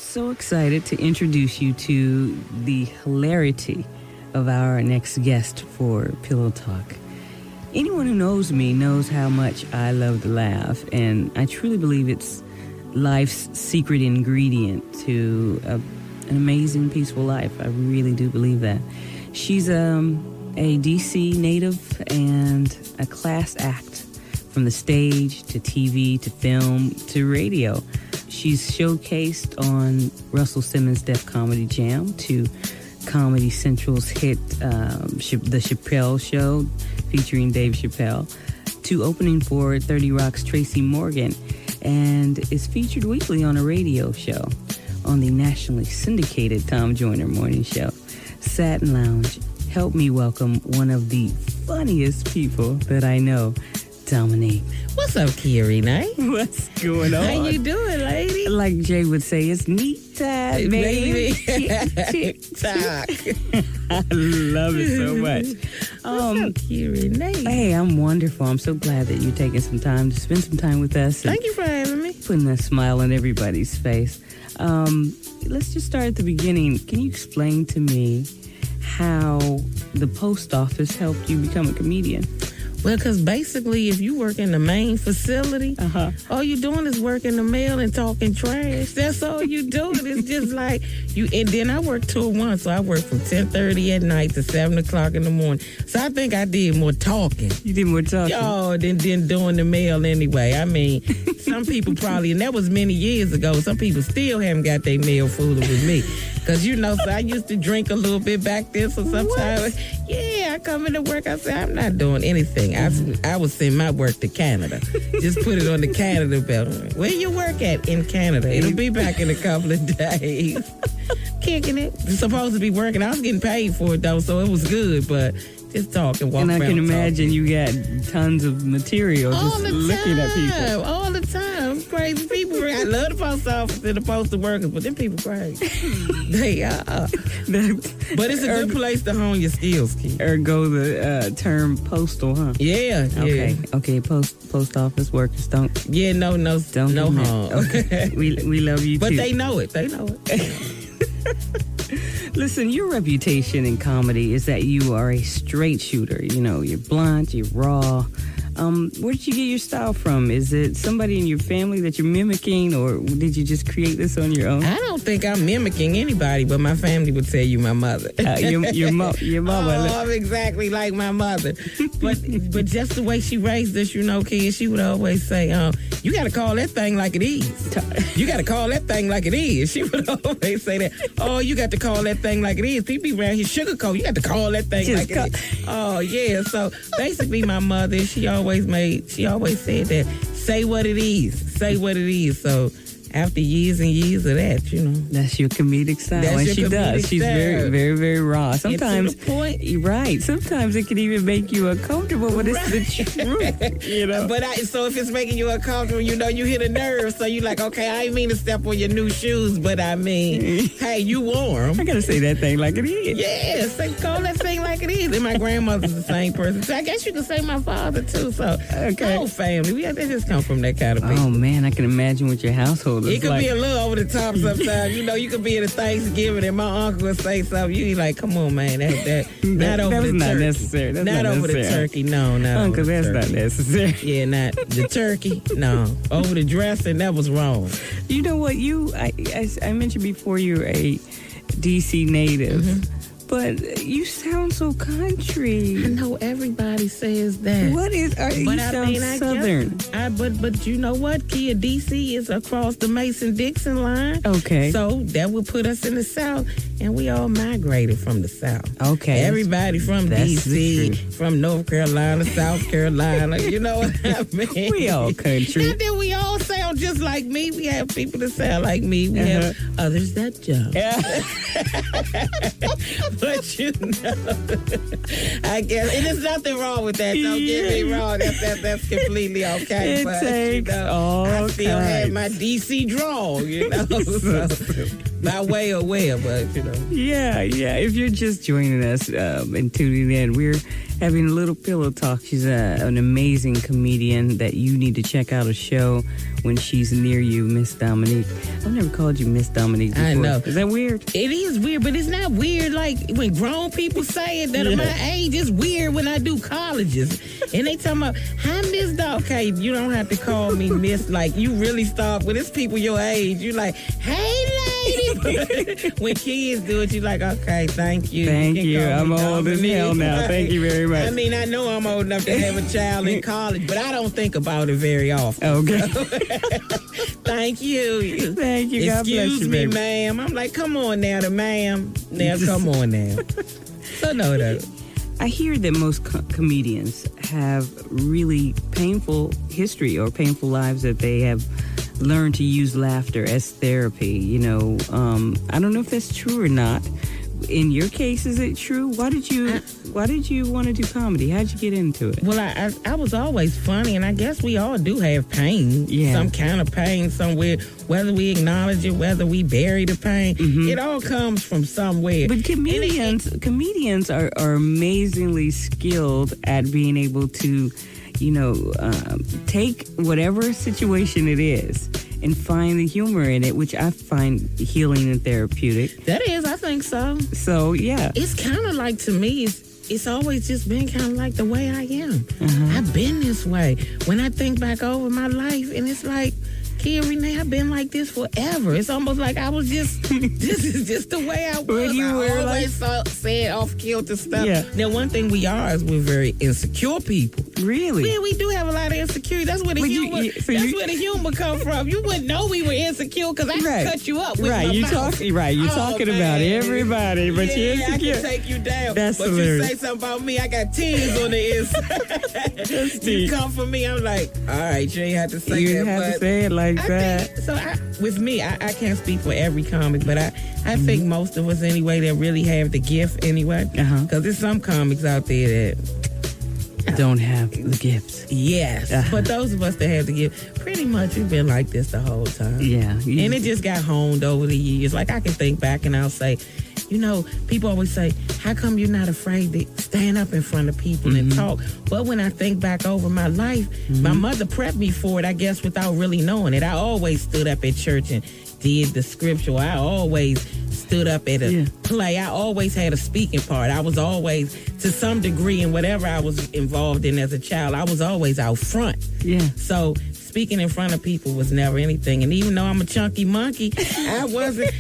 so excited to introduce you to the hilarity of our next guest for Pillow Talk. Anyone who knows me knows how much I love to laugh, and I truly believe it's life's secret ingredient to an amazing, peaceful life. I really do believe that. She's a DC native and a class act from the stage to TV to film to radio. She's showcased on Russell Simmons' Def Comedy Jam to Comedy Central's hit The Chappell Show featuring Dave Chappell to opening for 30 Rock's Tracy Morgan, and is featured weekly on a radio show on the nationally syndicated Tom Joyner Morning Show. Satin Lounge, help me welcome one of the funniest people that I know, Dominique. What's up, KiaRene? What's going on? How you doing, lady? Like Jay would say, it's neat time, baby. Tick-tock. I love it so much. What's up, KiaRene? Hey, I'm wonderful. I'm so glad that you're taking some time to spend some time with us. Thank you for having me. Putting a smile on everybody's face. Let's just start at the beginning. Can you explain to me how the post office helped you become a comedian? Well, because basically, if you work in the main facility, all you doing is working the mail and talking trash. That's all you doing. It's just like you. And then I work till 1, so I work from 10:30 at night to 7 o'clock in the morning. So I think I did more talking. You did more talking? Oh, than doing the mail anyway. I mean, some people probably, and that was many years ago, some people still haven't got their mail fooling with me. Because, you know, so I used to drink a little bit back then, so sometimes, I come into work, I say, I'm not doing anything. I would send my work to Canada. Just put it on the Canada belt. Where you work at? In Canada. It'll be back in a couple of days. Kicking it. It's supposed to be working. I was getting paid for it, though, so it was good, but just talking, walking around. And I can imagine talking. You got tons of material just looking at people. All the time. Crazy people. I love the post office and the postal workers, but them people crazy. They are. But it's a good place to hone your skills, Keith. Ergo the term postal, huh? Yeah. Okay. Post office workers don't. Yeah, no harm. Okay. we love you but too. But they know it. Listen, your reputation in comedy is that you are a straight shooter. You know, you're blunt, you're raw. Where did you get your style from? Is it somebody in your family that you're mimicking, or did you just create this on your own? I don't think I'm mimicking anybody, but my family would tell you my mother. Your mama. Oh, I'm exactly like my mother. But just the way she raised us, you know, kids, she would always say, you got to call that thing like it is. You got to call that thing like it is. She would always say that. Oh, you got to call that thing like it is. People be around here sugarcoat. You got to call that thing like it is. Oh, yeah. So basically my mother, she always said that, say what it is. Say what it is. So after years and years of that, you know. That's your comedic style. And she does. She's very, very, very raw. Sometimes, you're right. Sometimes it can even make you uncomfortable, but it's the truth. You know. So if it's making you uncomfortable, you know, you hit a nerve. So you're like, okay, I ain't mean to step on your new shoes, but I mean, hey, you warm. I gotta say that thing like it is. Yes, call that thing like it is. And my grandmother's the same person. So I guess you can say my father too. So whole family, they just come from that kind of people. Oh man, I can imagine what your household. It could be a little over the top sometimes. You know, you could be at a Thanksgiving and my uncle would say something. You be like, come on, man. That not over the turkey. Not necessary. That's not over the turkey. No, not Uncle, over the that's turkey. not necessary. Yeah, not the turkey. No. Over the dressing, that was wrong. You know what? I mentioned before you're a DC native. Mm-hmm. But you sound so country. I know everybody says that. What is? You sound Southern. But you know what? Kia, DC is across the Mason-Dixon line. Okay. So that would put us in the South, and we all migrated from the South. Okay. Everybody from DC, from North Carolina, South Carolina. You know what I mean? We all country. Not that we all sound just like me. We have people that sound like me. We have others that jump. Yeah. But you know, I guess, and there's nothing wrong with that. Don't get me wrong. That's completely okay. It but takes you know, all I still kinds. had my DC drawl, you know. by way of where, but Yeah. If you're just joining us and tuning in, we're having a little pillow talk. She's an amazing comedian that you need to check out a show when she's near you, Miss Dominique. I've never called you Miss Dominique before. I know. Is that weird? It is weird, but it's not weird like when grown people say it that at my age. It's weird when I do colleges. And they talking about, hi, Miss Dog. Okay, you don't have to call me Miss. Like, you really start, when it's people your age, you like, hey, lady. When kids do it, you like, okay, thank you. Thank you. I'm old as hell now. Thank you very much. I mean, I know I'm old enough to have a child in college, but I don't think about it very often. Okay. Thank you. Thank you. God bless you, Excuse me, baby. ma'am. I'm like, come on now, ma'am. Now, come on now. So, no, though. I hear that most comedians have really painful history or painful lives that they have learned to use laughter as therapy. I don't know if that's true or not. In your case, is it true? Why did you want to do comedy? How'd you get into it? Well, I was always funny, and I guess we all do have pain. Yeah. Some kind of pain somewhere, whether we acknowledge it, whether we bury the pain. Mm-hmm. It all comes from somewhere. But comedians are amazingly skilled at being able to, take whatever situation it is and find the humor in it, which I find healing and therapeutic. That is, I think so. So, yeah. It's kind of like, to me, it's always just been kind of like the way I am. Uh-huh. I've been this way. When I think back over my life, and it's like, KiaRene, I've been like this forever. It's almost like I was just, this is just the way I was. When you were always said off-kilter stuff. Yeah. Now, one thing we are is we're very insecure people. Really? Yeah, we do have a lot of insecurity. That's where the humor. Where the humor come from. You wouldn't know we were insecure because I can cut you up with my mouth. You're talking about everybody, but you're insecure. I can take you down. That's but hilarious. You say something about me, I got tears on the inside. You come for me, I'm like, all right, you ain't have to say you that. You have to say it like that. With me, I can't speak for every comic, but I think most of us anyway that really have the gift anyway. Because there's some comics out there that don't have the gifts. Yes. But those of us that have the gift, pretty much we've been like this the whole time. Yeah. And it just got honed over the years. Like I can think back and I'll say, people always say, how come you're not afraid to stand up in front of people and talk? But when I think back over my life, my mother prepped me for it, I guess, without really knowing it. I always stood up at church and did the scripture. I always stood up at a play. I always had a speaking part. I was always, to some degree, in whatever I was involved in as a child, I was always out front. Yeah. So speaking in front of people was never anything. And even though I'm a chunky monkey, I wasn't,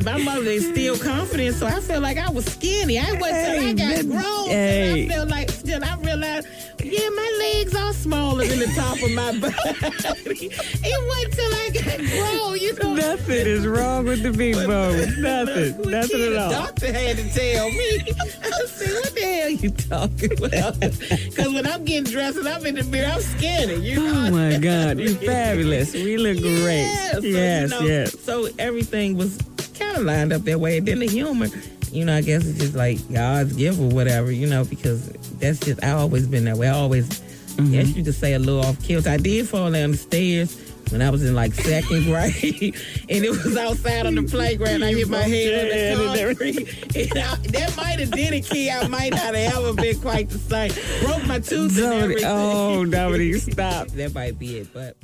my mother instilled confidence, so I felt like I was skinny. I wasn't till I got grown. I felt like, I realized, my legs are smaller than the top of my body. It wasn't till I got grown, Nothing is wrong with the big bones. Nothing at all. The doctor had to tell me. I said, what the hell you talking about? Because when I'm getting dressed and I'm in the mirror, I'm skinny, Oh my God, you're fabulous. We look great. Yes. So everything was kind of lined up that way. And then the humor, I guess it's just like God's gift or whatever, because that's just, I've always been that way. I always, guess you could say a little off kilter. I did fall down the stairs when I was in like second grade, and it was outside on the playground. I hit my head on the concrete. And that might have did it, Key. I might not have ever been quite the same. Broke my tooth and everything. Oh, Dominique, stop. That might be it, but...